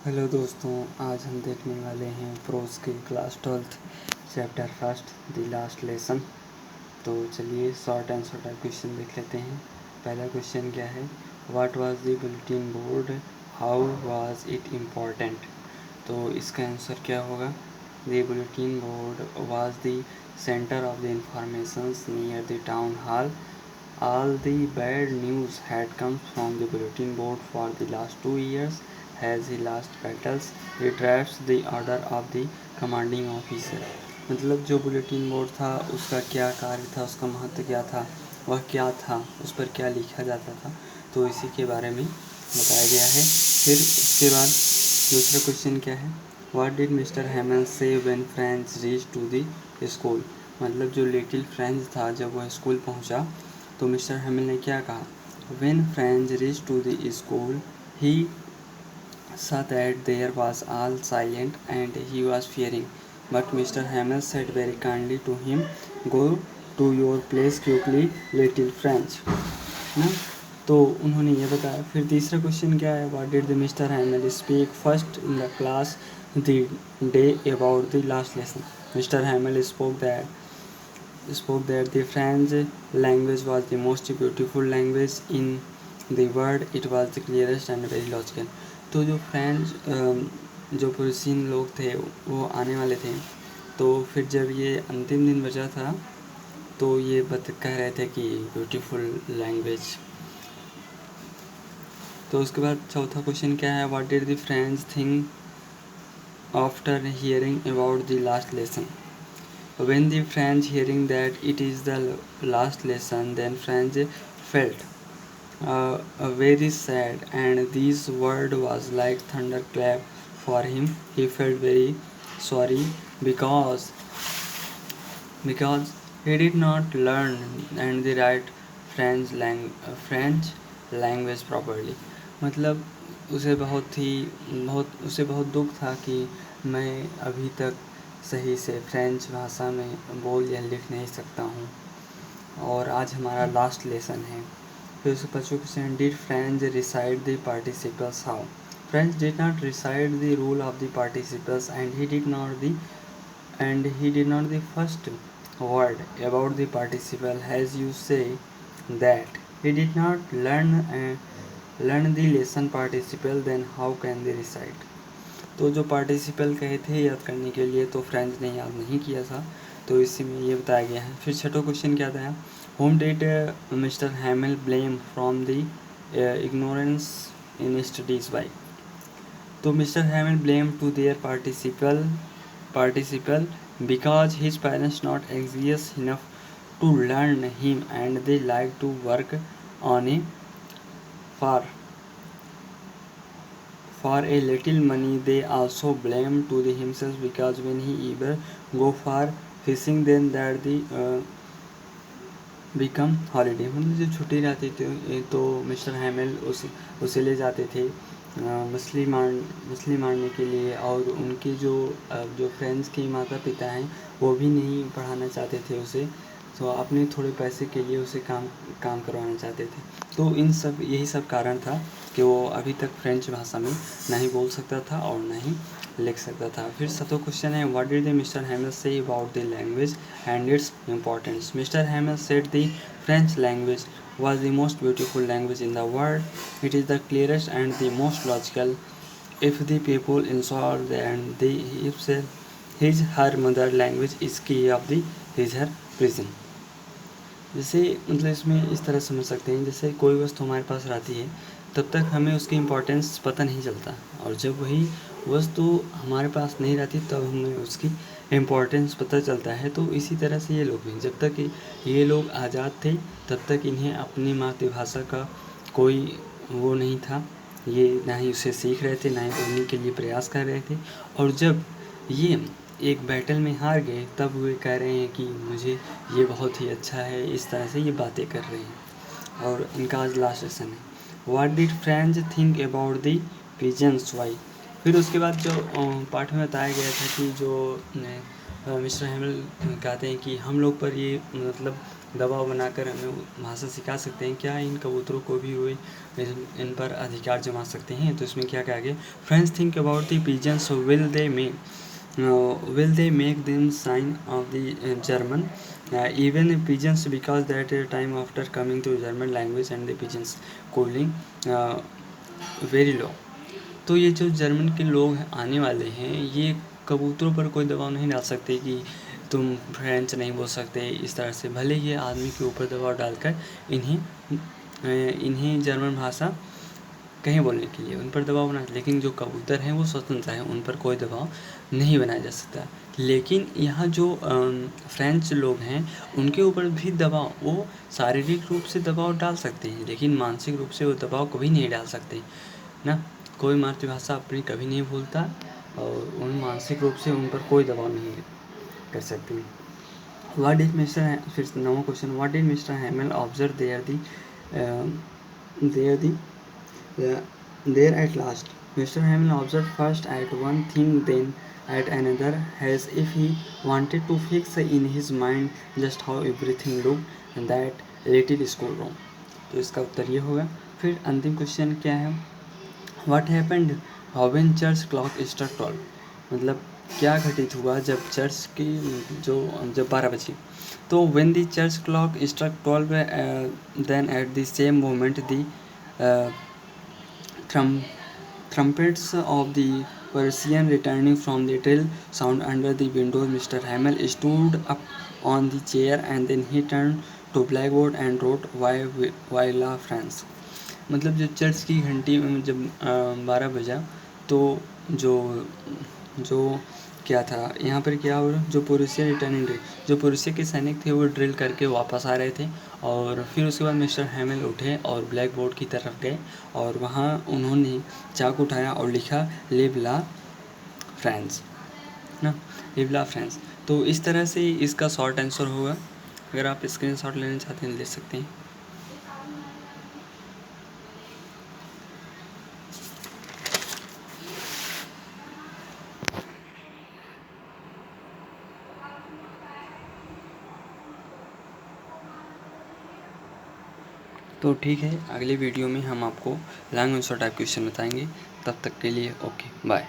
Hello दोस्तों, आज हम देखने वाले हैं प्रोज के class 12th chapter first the last lesson. तो चलिए शॉर्ट आंसर टाइप क्वेश्चन देख लेते हैं। पहला क्वेश्चन क्या है? What was the bulletin board, how was it important? तो इसका आंसर क्या होगा? The bulletin board was the centre of the informations near the town hall. All the bad news had come from the bulletin board for the last 2 years. Has he lost battles? He drafts the order of the commanding officer. मतलब जो bulletin board था उसका क्या कार्य था, उसका महत्व क्या था, वह क्या था, उस पर क्या लिखा जाता था, तो इसी के बारे में बताया गया है। फिर उसके बाद दूसरा क्वेश्चन क्या है? What did Mr. Hamel say when Franz reached to the school? मतलब जो लिटिल फ्रेंच था जब वह स्कूल पहुंचा तो मिस्टर हैमिल ने क्या कहा? When Franz reached to the school, he saw that there was all silent and he was fearing. But Mr. Hamel said very kindly to him, "Go to your place quickly, little Franz." ना, तो उन्होंने ये बताया। फिर तीसरा question क्या है? What did the Mr. Hamel speak first in the class the day about the last lesson? Mr. Hamel spoke that the French language was the most beautiful language in the world. It was the clearest and very logical. तो जो French जो Persian लोग थे वो आने वाले थे, तो फिर जब ये अंतिम दिन बचा था तो ये कह रहे थे कि ब्यूटीफुल लैंग्वेज। तो उसके बाद चौथा क्वेश्चन क्या है? What did the French think after hearing about the last lesson? When the French hearing that it is the last lesson, then French felt very sad, and this word was like thunderclap for him. He felt very sorry because he did not learn and the right French language properly. मतलब उसे बहुत दुख था कि मैं अभी तक सही से फ्रेंच भाषा में बोल या लिख नहीं सकता हूँ, और आज हमारा लास्ट लेसन है। फिर उसके पच्चीस question, did French reside the participles how? French did not reside the rule of the participles and he did not the first word about the participle. As you say that he did not learn the lesson participle, then how can they recite? तो जो participle कहे थे याद करने के लिए, तो French ने याद नहीं किया था, तो इसी में ये बताया गया है। फिर छठा क्वेश्चन क्या था? Whom did mister Hamel blame from the ignorance in studies by? तो mister Hamel blame to their participle because his parents not anxious enough to learn him and they like to work on a for a little money. They also blame to the himself because when he either go for fishing then that the become holiday. मतलब जब छुट्टी रहती थी तो mister हैमिल उसे ले जाते थे मछली मारने के लिए, और उनके जो फ्रेंड्स के माता पिता हैं वो भी नहीं पढ़ाना चाहते थे उसे, तो अपने थोड़े पैसे के लिए उसे काम करवाना चाहते थे। तो यही सब कारण था कि वो अभी तक फ्रेंच भाषा में ना ही बोल सकता था और ना ही लिख सकता था। फिर सातवां क्वेश्चन है, what did the mister हैमिल say about the language and its importance? Mister हैमिल said the French language was the most beautiful language in the world. It is the clearest and the most logical. If the people ensure that his her mother language is key of the his her prison. जैसे मतलब इसमें इस तरह समझ सकते हैं, जैसे कोई वस्तु हमारे पास रहती है तब तक हमें उसकी इम्पोर्टेंस पता नहीं चलता, और जब वही वस्तु हमारे पास नहीं रहती तब हमें उसकी इम्पोर्टेंस पता चलता है। तो इसी तरह से ये लोग भी, जब तक ये लोग आज़ाद थे तब तक इन्हें अपनी मातृभाषा का कोई वो नहीं था, ये ना ही उसे सीख रहे थे, ना ही बोलने के लिए प्रयास कर रहे थे, और जब ये एक बैटल में हार गए तब वे कह रहे हैं कि मुझे ये बहुत ही अच्छा है, इस तरह से ये बातें कर रहे हैं। और इनका आज लास्ट सेशन है, what did French think about the pigeons why? फिर उसके बाद जो पाठ में बताया गया था कि जो मिस्टर हैमिल कहते हैं कि हम लोग पर ये मतलब दबाव बनाकर हमें भाषा सिखा सकते हैं, क्या इन कबूतरों को भी वे इन पर अधिकार जमा सकते हैं। तो इसमें क्या कहा गया, friends think about the pigeons, will they make them sign of the German even pigeons, because that time after coming to German language and the pigeons cooling very low। तो ये जो जर्मन के लोग आने वाले हैं ये कबूतरों पर कोई दबाव नहीं डाल सकते कि तुम फ्रेंच नहीं बोल सकते इस तरह से, भले ही आदमी के ऊपर दबाव डालकर इन्हें जर्मन भाषा कहीं बोलने के लिए उन पर दबाव बना, लेकिन जो कबूतर हैं वो स्वतंत्र हैं, उन पर कोई दबाव नहीं बनाया जा सकता। लेकिन यहाँ जो फ्रेंच लोग हैं उनके ऊपर भी दबाव, वो शारीरिक रूप से दबाव डाल सकते हैं, लेकिन मानसिक रूप से वो दबाव कभी नहीं डाल सकते ना। कोई मातृभाषा अपनी कभी नहीं भूलता और उन मानसिक रूप से उन पर कोई दबाव नहीं कर सकते। What did Mr. फिर नवा question, what did mister Hamel observe there at last? Mr. Hamel observed first at one thing, then at another, as if he wanted to fix in his mind just how everything looked in that little schoolroom। तो इसका उत्तर ये होगा। फिर अंतिम question क्या है, What happened when church clock struck 12? मतलब क्या घटित हुआ जब चर्च की जब 12 बजी। तो when the church clock struck 12, then at the same moment the trumpets of the Persian returning from the drill sound under the windows, Mr. Hamel stood up on the chair and then he turned to blackboard and wrote Voila France। मतलब जब church की घंटी जब 12 बजा तो जो क्या था यहाँ पर क्या हो रहा, जो पुरुषिया रिटर्निंग ड्रिल, जो पुरुषिया के सैनिक थे वो ड्रिल करके वापस आ रहे थे और फिर उसके बाद मिस्टर हैमेल उठे और ब्लैक बोर्ड की तरफ गए और वहाँ उन्होंने चाक उठाया और लिखा लिव ला फ्रांस ना, लिव ला फ्रांस। तो इस तरह से इसका शॉर्ट आंसर होगा। अगर आप स्क्रीनशॉट लेना चाहते हैं ले सकते हैं। तो ठीक है, अगले वीडियो में हम आपको लॉन्ग आंसर टाइप क्वेश्चन बताएंगे। तब तक के लिए ओके बाय।